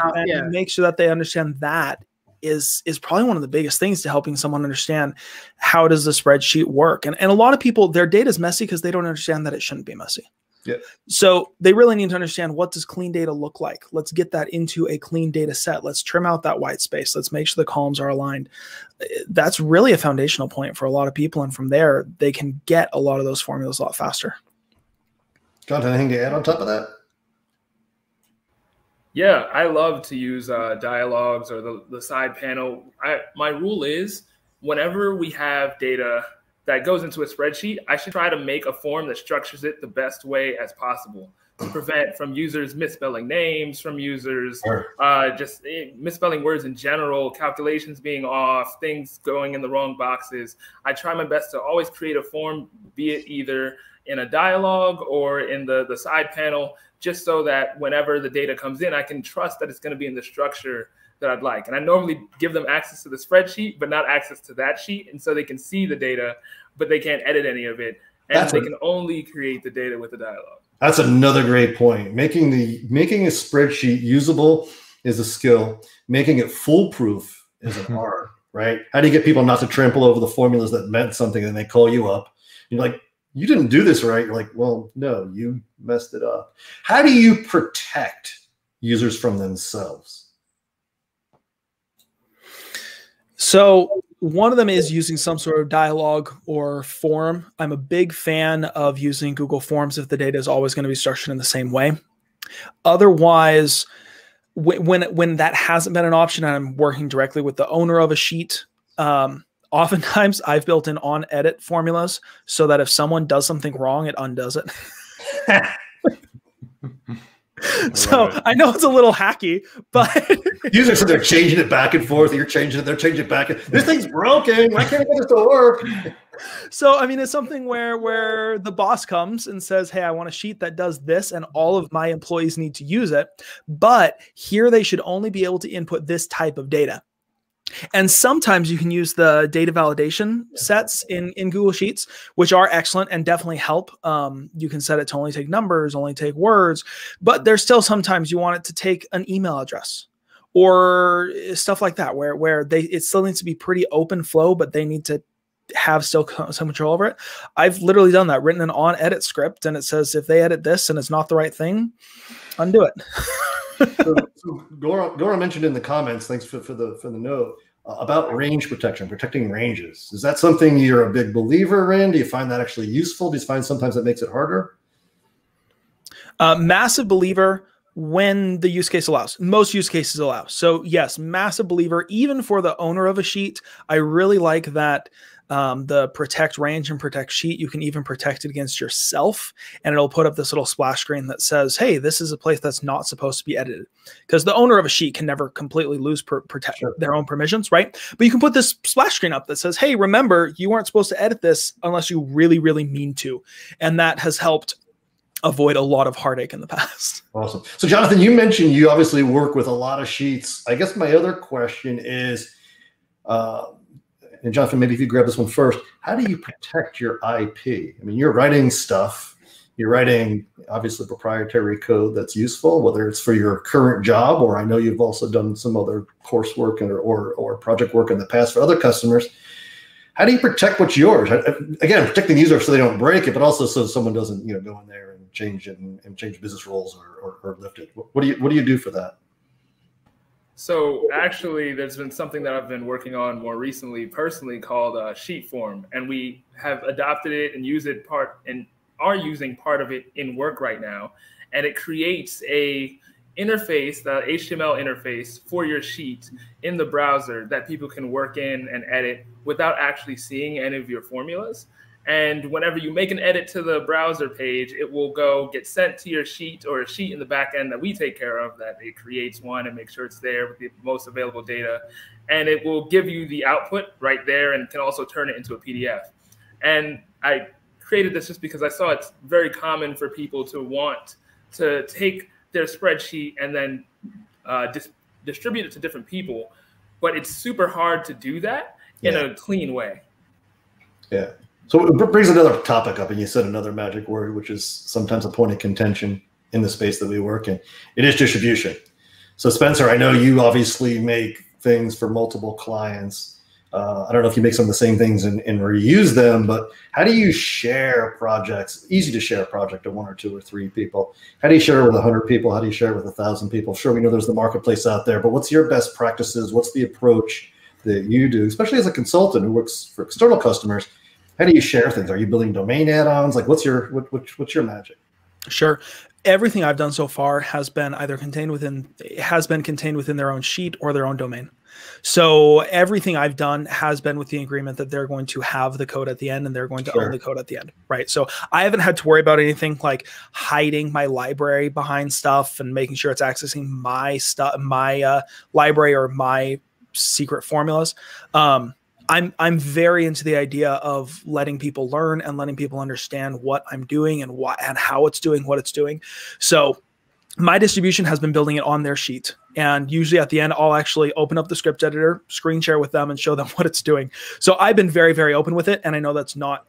make sure that they understand that is probably one of the biggest things to helping someone understand how does the spreadsheet work. And a lot of people, their data is messy because they don't understand that it shouldn't be messy. Yeah. So they really need to understand, what does clean data look like? Let's get that into a clean data set. Let's trim out that white space. Let's make sure the columns are aligned. That's really a foundational point for a lot of people. And from there, they can get a lot of those formulas a lot faster. Jonathan, anything to add on top of that? Yeah, I love to use dialogues or the side panel. My rule is, whenever we have data that goes into a spreadsheet, I should try to make a form that structures it the best way as possible to prevent from users misspelling names, from users just misspelling words in general, calculations being off, things going in the wrong boxes. I try my best to always create a form, be it either in a dialogue or in the side panel, just so that whenever the data comes in, I can trust that it's going to be in the structure that I'd like. And I normally give them access to the spreadsheet, but not access to that sheet. And so they can see the data, but they can't edit any of it. And they can only create the data with the dialogue. That's another great point. Making a spreadsheet usable is a skill. Making it foolproof is an art, right? How do you get people not to trample over the formulas that meant something and they call you up? You're like, you didn't do this right. You're like, well, no, you messed it up. How do you protect users from themselves? So one of them is using some sort of dialogue or form. I'm a big fan of using Google Forms if the data is always going to be structured in the same way. Otherwise, when that hasn't been an option and I'm working directly with the owner of a sheet, oftentimes I've built in on edit formulas so that if someone does something wrong, it undoes it. So I know it's a little hacky, but usually so they're changing it back and forth. You're changing it, they're changing it back. This thing's broken. Why can't I get this to work? So I mean, it's something where the boss comes and says, "Hey, I want a sheet that does this, and all of my employees need to use it. But here they should only be able to input this type of data." And sometimes you can use the data validation sets in Google Sheets, which are excellent and definitely help. You can set it to only take numbers, only take words, but there's still sometimes you want it to take an email address or stuff like that, where it still needs to be pretty open flow, but they need to have still some control over it. I've literally done that, written an on edit script, and it says if they edit this and it's not the right thing, undo it. So Gora mentioned in the comments, thanks for the note, about range protection, protecting ranges. Is that something you're a big believer in? Do you find that actually useful? Do you find sometimes that makes it harder? Massive believer when the use case allows. Most use cases allow. So yes, massive believer, even for the owner of a sheet. I really like that. The protect range and protect sheet, you can even protect it against yourself, and it'll put up this little splash screen that says, hey, this is a place that's not supposed to be edited, because the owner of a sheet can never completely lose their own permissions, right? But you can put this splash screen up that says, hey, remember, you weren't supposed to edit this unless you really, really mean to. And that has helped avoid a lot of heartache in the past. Awesome. So Jonathan, you mentioned you obviously work with a lot of sheets. I guess my other question is, and Jonathan, maybe if you grab this one first, how do you protect your IP? I mean, you're writing stuff, you're writing obviously proprietary code that's useful, whether it's for your current job, or I know you've also done some other coursework or project work in the past for other customers. How do you protect what's yours? Again, protecting the user so they don't break it, but also so someone doesn't go in there and change it and change business roles or lift it. What do you do for that? So actually, there's been something that I've been working on more recently personally called sheet form, and we have adopted it and are using part of it in work right now. And it creates a interface, the HTML interface for your sheet in the browser that people can work in and edit without actually seeing any of your formulas. And whenever you make an edit to the browser page, it will go get sent to your sheet or a sheet in the back end that we take care of, that it creates one and make sure it's there with the most available data. And it will give you the output right there and can also turn it into a PDF. And I created this just because I saw it's very common for people to want to take their spreadsheet and then distribute it to different people. But it's super hard to do that in a clean way. Yeah. So it brings another topic up, and you said another magic word, which is sometimes a point of contention in the space that we work in. It is distribution. So Spencer, I know you obviously make things for multiple clients. I don't know if you make some of the same things and reuse them, but how do you share projects? Easy to share a project to 1 or 2 or 3 people. How do you share it with 100 people? How do you share it with 1,000 people? Sure, we know there's the marketplace out there, but what's your best practices? What's the approach that you do, especially as a consultant who works for external customers? How do you share things? Are you building domain add-ons? Like, what's your magic? Sure. Everything I've done so far has been either contained within their own sheet or their own domain. So everything I've done has been with the agreement that they're going to have the code at the end and they're going to own the code at the end, right? So I haven't had to worry about anything like hiding my library behind stuff and making sure it's accessing my stuff, my library or my secret formulas. I'm very into the idea of letting people learn and letting people understand what I'm doing and what and how it's doing what it's doing. So my distribution has been building it on their sheet. And usually at the end, I'll actually open up the script editor, screen share with them and show them what it's doing. So I've been very, very open with it. And I know that's not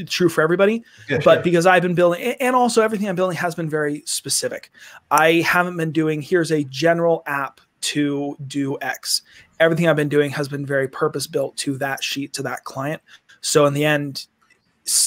true for everybody, but because I've been building, and also everything I'm building has been very specific. I haven't been doing, here's a general app to do X. Everything I've been doing has been very purpose built to that sheet, to that client. So in the end,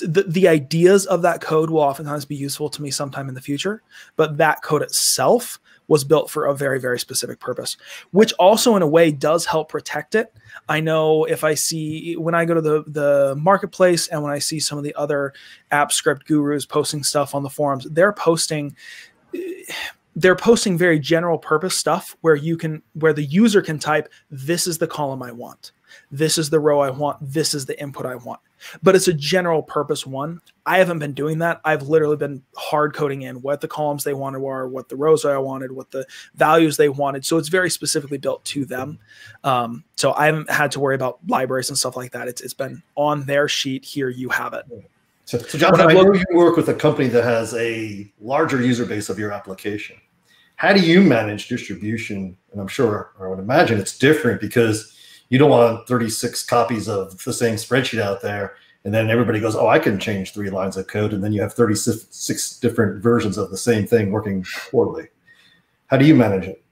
the ideas of that code will oftentimes be useful to me sometime in the future, but that code itself was built for a very, very specific purpose, which also in a way does help protect it. I know if I see, when I go to the marketplace and when I see some of the other app script gurus posting stuff on the forums, they're posting very general purpose stuff where the user can type, this is the column I want. This is the row I want. This is the input I want. But it's a general purpose one. I haven't been doing that. I've literally been hard coding in what the columns they wanted were, what the rows I wanted, what the values they wanted. So it's very specifically built to them. So I haven't had to worry about libraries and stuff like that. It's been on their sheet. Here you have it. So Jonathan, I know you work with a company that has a larger user base of your application. How do you manage distribution? And I'm sure, or I would imagine it's different because you don't want 36 copies of the same spreadsheet out there. And then everybody goes, oh, I can change 3 lines of code. And then you have 36 different versions of the same thing working poorly. How do you manage it?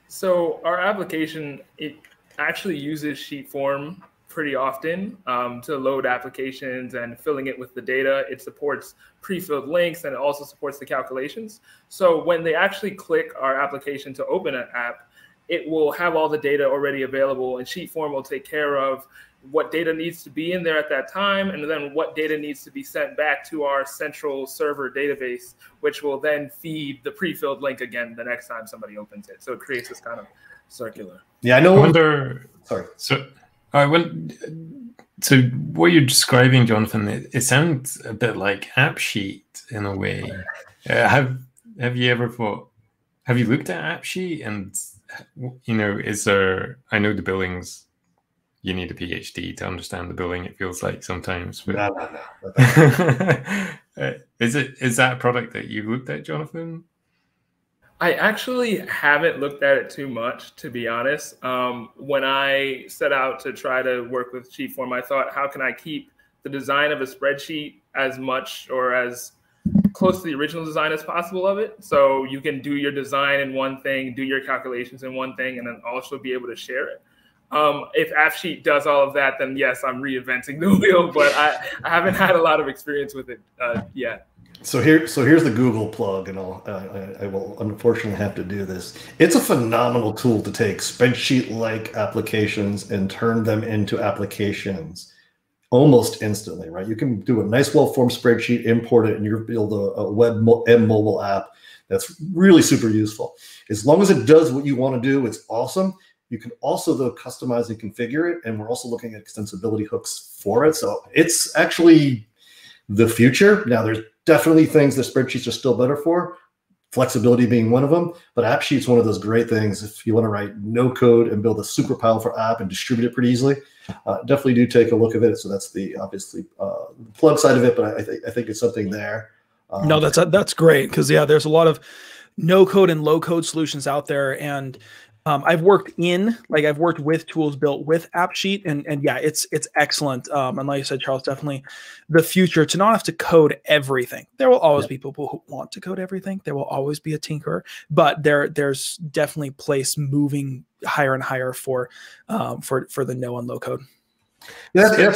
So our application, it actually uses sheet form pretty often to load applications and filling it with the data. It supports pre-filled links and it also supports the calculations. So when they actually click our application to open an app, it will have all the data already available, and sheet form will take care of what data needs to be in there at that time, and then what data needs to be sent back to our central server database, which will then feed the pre-filled link again the next time somebody opens it. So it creates this kind of circular. Yeah, I know. I wonder. Sorry. So what you're describing, Jonathan, it sounds a bit like AppSheet in a way. Have you ever thought? Have you looked at AppSheet? And is there? I know the billings. You need a PhD to understand the billing. It feels like sometimes. But No. Is that a product that you looked at, Jonathan? I actually haven't looked at it too much, to be honest. When I set out to try to work with sheet form, I thought, how can I keep the design of a spreadsheet as much or as close to the original design as possible of it? So you can do your design in one thing, do your calculations in one thing, and then also be able to share it. If AppSheet does all of that, then yes, I'm reinventing the wheel, but I haven't had a lot of experience with it yet. So here's the Google plug, and I will unfortunately have to do this. It's a phenomenal tool to take spreadsheet-like applications and turn them into applications almost instantly, right? You can do a nice, well-formed spreadsheet, import it, and you'll build a web and mobile app that's really super useful. As long as it does what you want to do, it's awesome. You can also, though, customize and configure it. And we're also looking at extensibility hooks for it. So it's actually the future. Now, there's definitely things that spreadsheets are still better for, flexibility being one of them. But AppSheet's one of those great things. If you want to write no code and build a super powerful app and distribute it pretty easily, definitely do take a look at it. So that's the obviously plug side of it. But I think it's something there. No, that's great, because yeah, there's a lot of no code and low code solutions out there, and I've worked with tools built with AppSheet, and yeah, it's excellent. And like you said, Charles, definitely the future to not have to code everything. There will always be people who want to code everything. There will always be a tinkerer, but there's definitely place moving higher and higher for the no and low code. Yeah,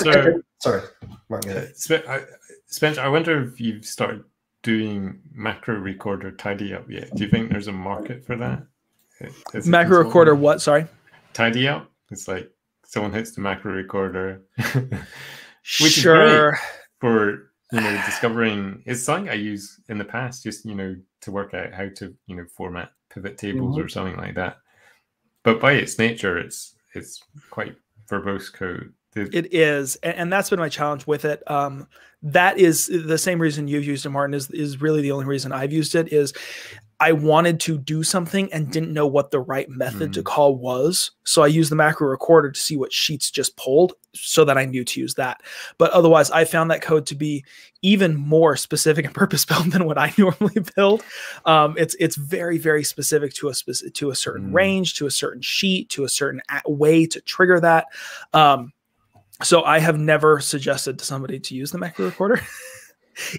sorry, Martin. Spencer, I wonder if you've started doing macro recorder tidy up yet. Do you think there's a market for that? Macro recorder what? Sorry? Tidy up. It's like someone hits the macro recorder. Which sure. is great for discovering. It's something I use in the past, just to work out how to format pivot tables or something like that. But by its nature, it's quite verbose code. It is, and that's been my challenge with it. That is the same reason you've used it, Martin, is really the only reason I've used it. Is I wanted to do something and didn't know what the right method to call was. So I used the macro recorder to see what sheets just pulled so that I knew to use that. But otherwise, I found that code to be even more specific and purpose-built than what I normally build. It's very, very specific to a certain range, to a certain sheet, to a certain way to trigger that. So I have never suggested to somebody to use the macro recorder.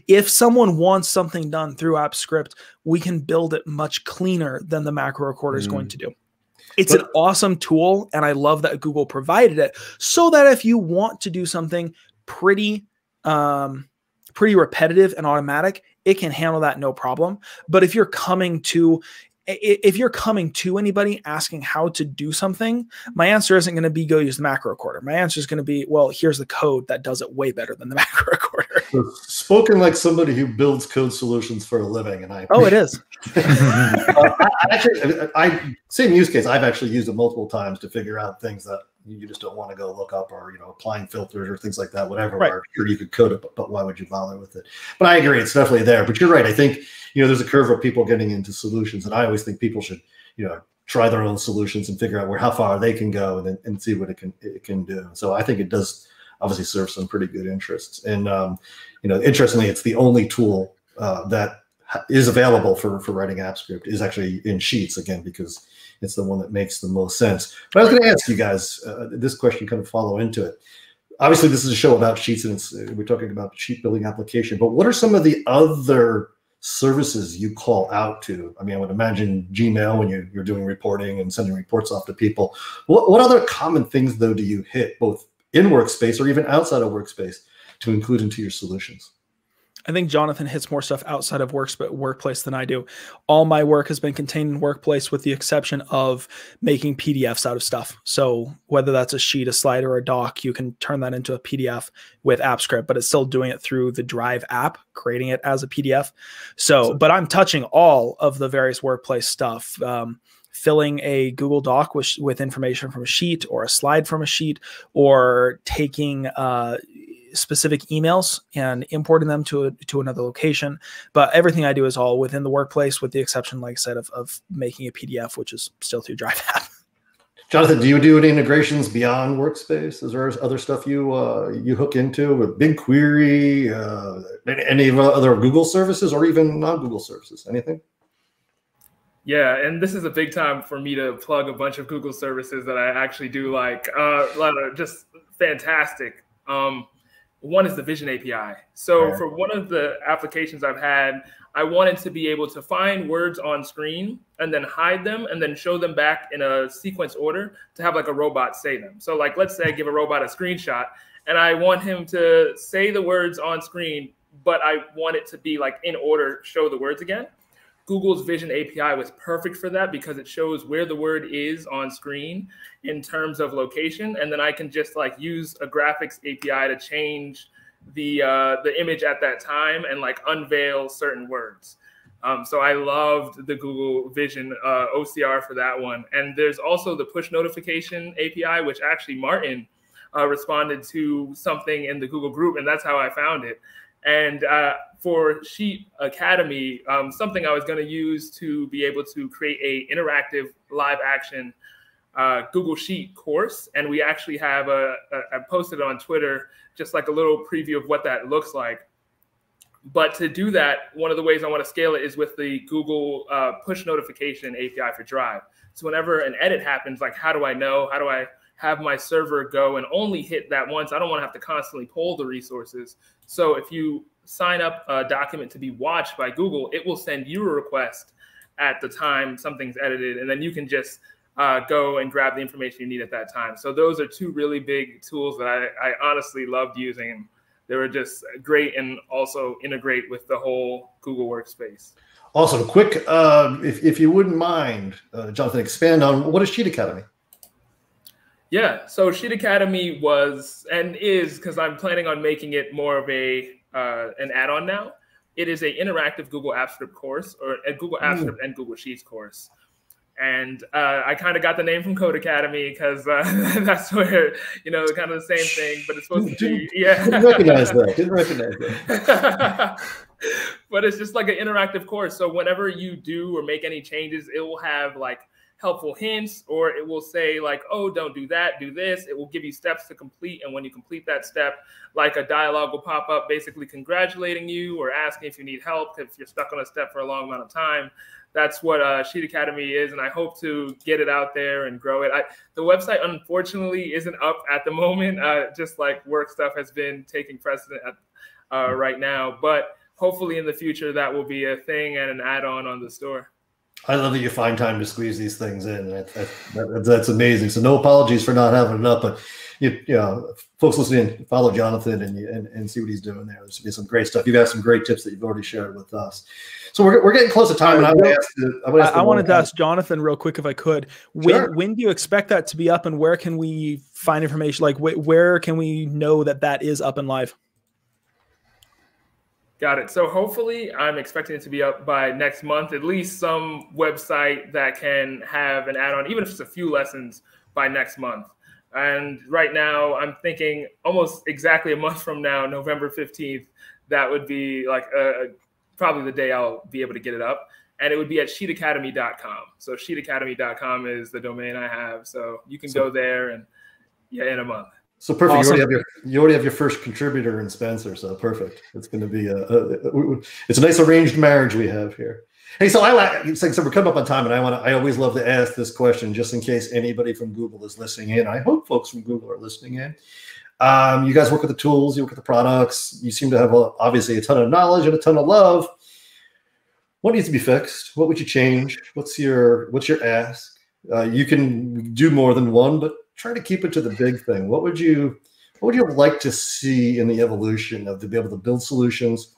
If someone wants something done through AppScript, we can build it much cleaner than the macro recorder is going to do. It's an awesome tool, and I love that Google provided it so that if you want to do something pretty repetitive and automatic, it can handle that no problem. But if you're coming to anybody asking how to do something, my answer isn't going to be go use the macro recorder. My answer is going to be, well, here's the code that does it way better than the macro recorder. Spoken like somebody who builds code solutions for a living, and it is. Same use case. I've actually used it multiple times to figure out things that you just don't want to go look up, or applying filters or things like that. Whatever. Right. Or sure, you could code it, but why would you bother with it? But I agree, it's definitely there. But you're right. I think there's a curve of people getting into solutions, and I always think people should try their own solutions and figure out how far they can go, and see what it can do. So I think it does obviously serve some pretty good interests. And interestingly, it's the only tool that is available for writing AppScript is actually in Sheets, again, because it's the one that makes the most sense. But I was going to ask you guys this question, kind of follow into it. Obviously, this is a show about Sheets, and we're talking about sheet building application. But what are some of the other services you call out to? I mean, I would imagine Gmail when you're doing reporting and sending reports off to people. What other common things, though, do you hit both in Workspace or even outside of Workspace to include into your solutions? I think Jonathan hits more stuff outside of Workplace than I do. All my work has been contained in Workplace, with the exception of making PDFs out of stuff. So whether that's a sheet, a slide, or a doc, you can turn that into a PDF with AppScript, but it's still doing it through the Drive app, creating it as a PDF. But I'm touching all of the various Workplace stuff. Filling a Google Doc with information from a sheet, or a slide from a sheet, or taking specific emails and importing them to another location. But everything I do is all within the Workplace, with the exception, like I said, of making a PDF, which is still through Drive app. Jonathan, do you do any integrations beyond Workspace? Is there other stuff you hook into with BigQuery, any other Google services, or even non-Google services? Anything? Yeah, and this is a big time for me to plug a bunch of Google services that I actually do like. Just fantastic. One is the Vision API. So for one of the applications I've had, I wanted to be able to find words on screen and then hide them and then show them back in a sequence order to have like a robot say them. So like, let's say I give a robot a screenshot and I want him to say the words on screen, but I want it to be like in order, show the words again. Google's Vision API was perfect for that because it shows where the word is on screen in terms of location. And then I can just like use a graphics API to change the image at that time and like unveil certain words. So I loved the Google Vision OCR for that one. And there's also the push notification API, which actually Martin responded to something in the Google group, and that's how I found it. And for Sheet Academy, something I was going to use to be able to create a interactive live action Google Sheet course. And we actually have I posted on Twitter, just like a little preview of what that looks like. But to do that, one of the ways I want to scale it is with the Google push notification API for Drive. So whenever an edit happens, like how do I know? How do I have my server go and only hit that once? I don't want to have to constantly pull the resources. So if you sign up a document to be watched by Google, it will send you a request at the time something's edited, and then you can just go and grab the information you need at that time. So those are two really big tools that I honestly loved using. They were just great and also integrate with the whole Google Workspace. Awesome. Quick, if you wouldn't mind, Jonathan, expand on what is Sheet Academy? Yeah, so Sheet Academy was and is, because I'm planning on making it more of an add-on now. It is an interactive Google Apps Script course, or a Google Apps Script and Google Sheets course. And I kind of got the name from Code Academy because that's where, kind of the same thing, but it's supposed to be, yeah. Didn't recognize that. But it's just like an interactive course. So whenever you do or make any changes, it will have like helpful hints, or it will say like, oh, don't do that, do this. It will give you steps to complete. And when you complete that step, like a dialogue will pop up basically congratulating you or asking if you need help if you're stuck on a step for a long amount of time. That's what Sheet Academy is, and I hope to get it out there and grow it. The website, unfortunately, isn't up at the moment. Just like work stuff has been taking precedent right now. But hopefully in the future, that will be a thing and an add-on on the store. I love that you find time to squeeze these things in. That's amazing. So no apologies for not having it up, but folks listening, follow Jonathan and see what he's doing there. There's some great stuff. You've got some great tips that you've already shared with us. So we're getting close to time, and I wanted to ask Jonathan real quick if I could. When do you expect that to be up, and where can we find information? Like where can we know that is up and live? Got it. So hopefully I'm expecting it to be up by next month, at least some website that can have an add-on, even if it's a few lessons by next month. And right now I'm thinking almost exactly a month from now, November 15th, that would be like probably the day I'll be able to get it up. And it would be at sheetacademy.com. So sheetacademy.com is the domain I have. So you can go there and in a month. So perfect. Awesome. You already have your first contributor in Spencer. So perfect. It's going to be it's a nice arranged marriage we have here. Hey, so we're coming up on time, and I always love to ask this question just in case anybody from Google is listening in. I hope folks from Google are listening in. You guys work with the tools, you work with the products. You seem to have obviously a ton of knowledge and a ton of love. What needs to be fixed? What would you change? What's your ask? You can do more than one, but try to keep it to the big thing. What would you like to see in the evolution of to be able to build solutions?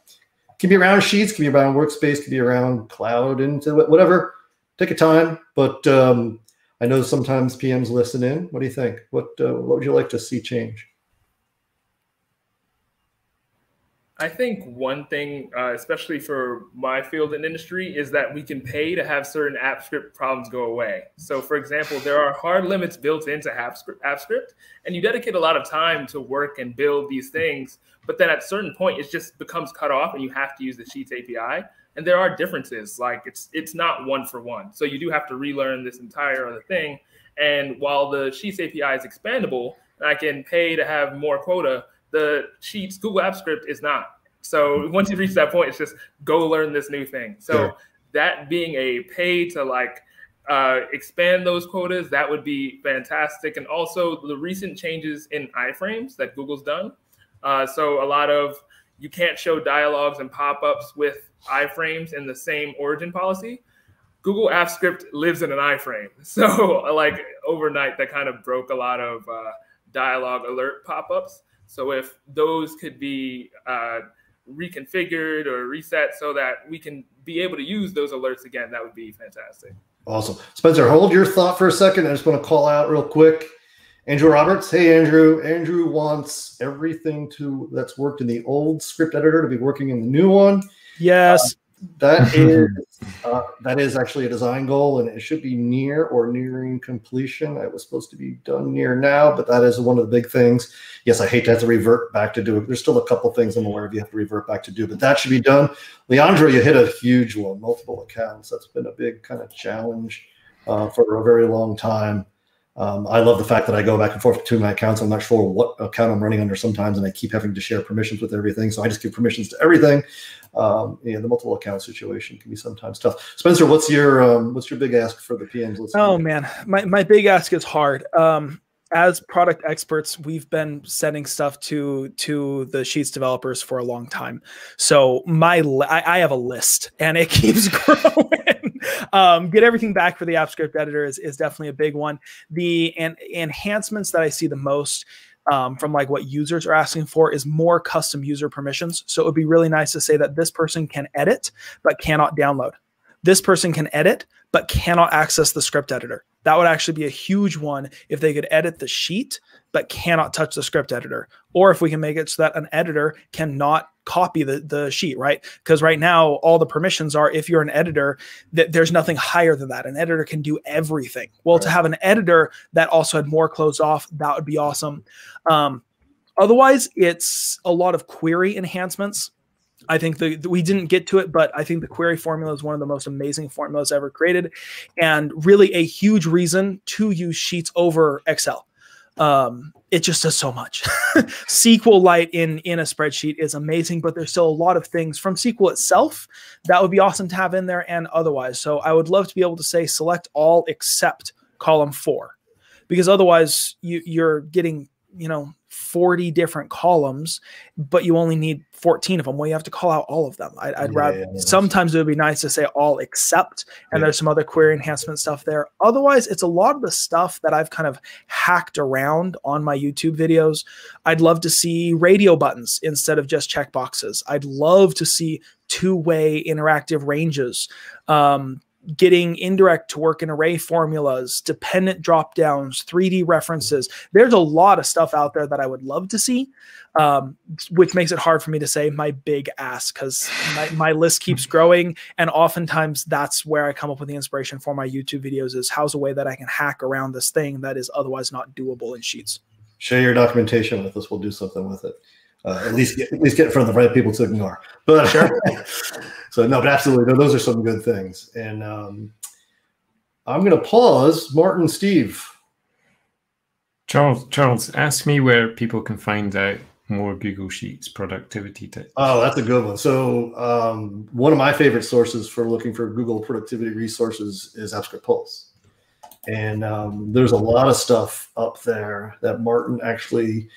Can be around Sheets, can be around Workspace, can be around cloud, and whatever. Take your time, but I know sometimes PMs listen in. What do you think? What would you like to see change? I think one thing, especially for my field and industry, is that we can pay to have certain app script problems go away. So for example, there are hard limits built into app script, and you dedicate a lot of time to work and build these things. But then at a certain point, it just becomes cut off and you have to use the Sheets API. And there are differences, like it's not one for one. So you do have to relearn this entire other thing. And while the Sheets API is expandable, and I can pay to have more quota, the Sheets Google Apps Script is not. So once you reach that point, it's just go learn this new thing. So that being a pay to expand those quotas, that would be fantastic. And also the recent changes in iframes that Google's done. So a lot of, you can't show dialogues and pop-ups with iframes in the same origin policy. Google Apps Script lives in an iframe. So like overnight, that kind of broke a lot of dialogue alert pop-ups. So if those could be reconfigured or reset so that we can be able to use those alerts again, that would be fantastic. Awesome. Spencer, hold your thought for a second. I just want to call out real quick Andrew Roberts. Hey, Andrew. Andrew wants everything that's worked in the old script editor to be working in the new one. Yes. That is actually a design goal, and it should be near or nearing completion. It was supposed to be done near now, but that is one of the big things. Yes, I hate to have to revert back to do it. There's still a couple things I'm aware of you have to revert back to do, but that should be done. Leandro, you hit a huge one, multiple accounts. That's been a big kind of challenge for a very long time. I love the fact that I go back and forth between my accounts. I'm not sure what account I'm running under sometimes, and I keep having to share permissions with everything. So I just give permissions to everything. The multiple account situation can be sometimes tough. Spencer, what's your big ask for the PMs? Oh man, my big ask is hard. As product experts, we've been sending stuff to the Sheets developers for a long time. So I have a list, and it keeps growing. Get everything back for the app script editor is definitely a big one. The enhancements that I see the most from like what users are asking for is more custom user permissions. So it would be really nice to say that this person can edit but cannot download. This person can edit but cannot access the script editor. That would actually be a huge one if they could edit the sheet but cannot touch the script editor. Or if we can make it so that an editor cannot copy the sheet, right? Because right now, all the permissions are, if you're an editor, there's nothing higher than that. An editor can do everything. Well, to have an editor that also had more closed off, that would be awesome. Otherwise, it's a lot of query enhancements. I think we didn't get to it, but I think the query formula is one of the most amazing formulas ever created, and really a huge reason to use Sheets over Excel. It just does so much. SQLite in a spreadsheet is amazing, but there's still a lot of things from SQL itself that would be awesome to have in there and otherwise. So I would love to be able to say select all except column 4, because otherwise you're getting 40 different columns, but you only need 14 of them. Well, you have to call out all of them. I'd rather, sometimes it would be nice to say all except, and there's some other query enhancement stuff there. Otherwise, it's a lot of the stuff that I've kind of hacked around on my YouTube videos. I'd love to see radio buttons instead of just checkboxes. I'd love to see two-way interactive ranges. Getting indirect to work in array formulas, dependent dropdowns, 3D references. There's a lot of stuff out there that I would love to see, which makes it hard for me to say my big ask, because my list keeps growing. And oftentimes that's where I come up with the inspiration for my YouTube videos, is how's a way that I can hack around this thing that is otherwise not doable in Sheets. Share your documentation with us. We'll do something with it. At least get in front of the right people to ignore. But sure. So no, but absolutely, no, those are some good things. And I'm going to pause. Martin, Steve. Charles, ask me where people can find out more Google Sheets productivity tips. Oh, that's a good one. So one of my favorite sources for looking for Google productivity resources is AppScript Pulse. And there's a lot of stuff up there that Martin actually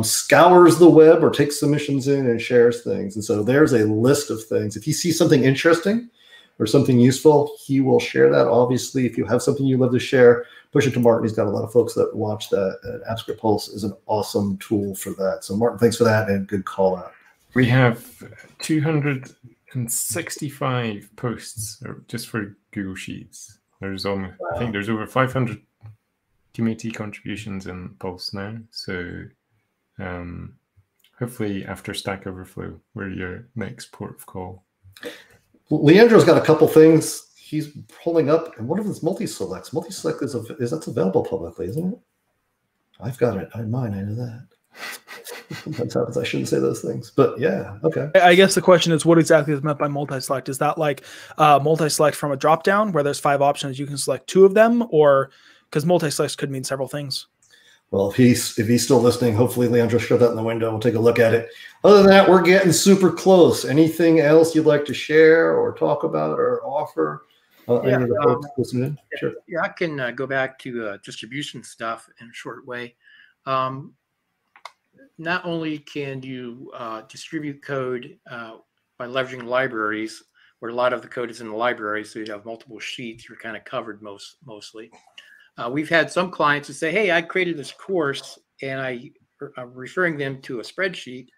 scours the web or takes submissions in and shares things. And so there's a list of things. If he sees something interesting or something useful, he will share that. Obviously, if you have something you love to share, push it to Martin. He's got a lot of folks that watch that. AppScript Pulse is an awesome tool for that. So Martin, thanks for that, and good call out. We have 265 posts just for Google Sheets. There's I think there's over 500 community contributions in Pulse now. So hopefully after Stack Overflow, we're your next port of call. Leandro's got a couple things he's pulling up, and one of them is multi-selects. Multi-select is that's available publicly, isn't it? I've got it on mine. I know that. Sometimes happens. I shouldn't say those things, but yeah, okay. I guess the question is, what exactly is meant by multi-select? Is that like multi-select from a drop-down where there's 5 options, you can select 2 of them, or because multi-selects could mean several things? Well, if he's still listening, hopefully Leandro showed that in the window. We'll take a look at it. Other than that, we're getting super close. Anything else you'd like to share or talk about or offer? Any of the folks listening? Sure. Yeah, I can go back to distribution stuff in a short way. Not only can you distribute code by leveraging libraries, where a lot of the code is in the library, so you have multiple sheets, you're kind of covered mostly. We've had some clients who say, hey, I created this course and I'm referring them to a spreadsheet,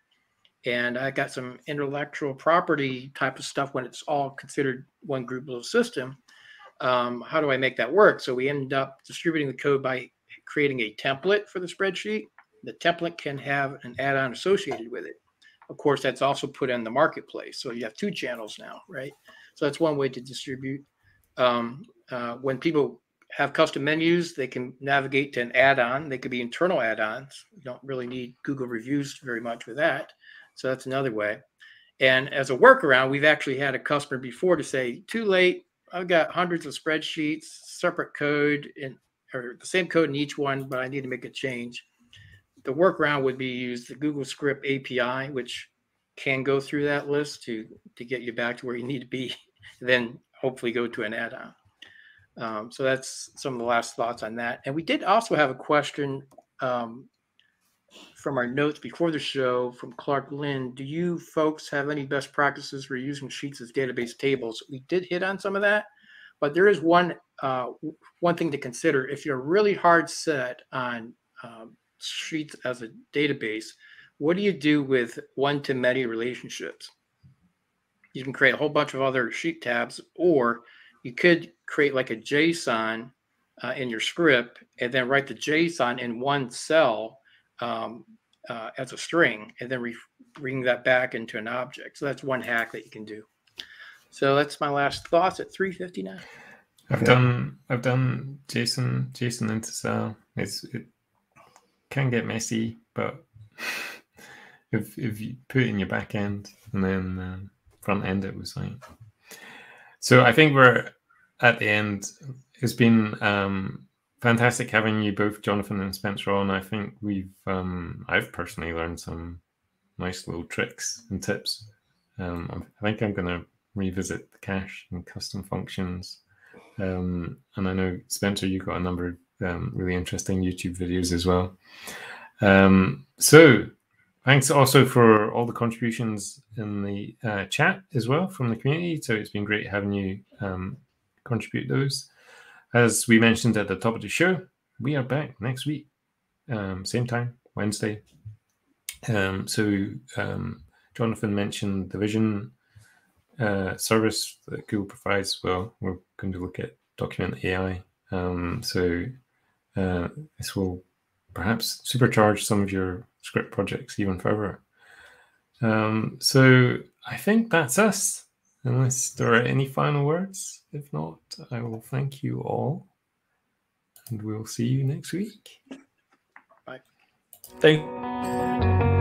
and I got some intellectual property type of stuff when it's all considered one group little system. How do I make that work? So we end up distributing the code by creating a template for the spreadsheet. The template can have an add-on associated with it. of course, that's also put in the marketplace. So you have 2 channels now, right? So that's one way to distribute. When people have custom menus, they can navigate to an add-on. They could be internal add-ons. You don't really need Google reviews very much with that. So that's another way. And as a workaround, we've actually had a customer before to say, too late, I've got hundreds of spreadsheets, separate code, or the same code in each one, but I need to make a change. The workaround would be use the Google Script API, which can go through that list to get you back to where you need to be, then hopefully go to an add-on. So that's some of the last thoughts on that. And we did also have a question from our notes before the show from Clark Lynn. Do you folks have any best practices for using Sheets as database tables? We did hit on some of that, but there is one thing to consider. If you're really hard set on Sheets as a database, what do you do with one-to-many relationships? You can create a whole bunch of other sheet tabs, or you could create like a JSON in your script and then write the JSON in one cell as a string, and then bring that back into an object. So that's one hack that you can do. So that's my last thoughts at 3:59. I've done JSON into cell. It can get messy, but if you put it in your back end and then front end, it was fine. So I think we're at the end. It's been fantastic having you both, Jonathan and Spencer, on. I think I've personally learned some nice little tricks and tips. I think I'm going to revisit the cache and custom functions. And I know, Spencer, you've got a number of really interesting YouTube videos as well. So thanks also for all the contributions in the chat as well from the community. So it's been great having you contribute those. As we mentioned at the top of the show, we are back next week, same time, Wednesday. Jonathan mentioned the vision service that Google provides. Well, we're going to look at document AI. This will perhaps supercharge some of your script projects even further. So I think that's us, unless there are any final words. If not, I will thank you all, and we'll see you next week. Bye. Thank you.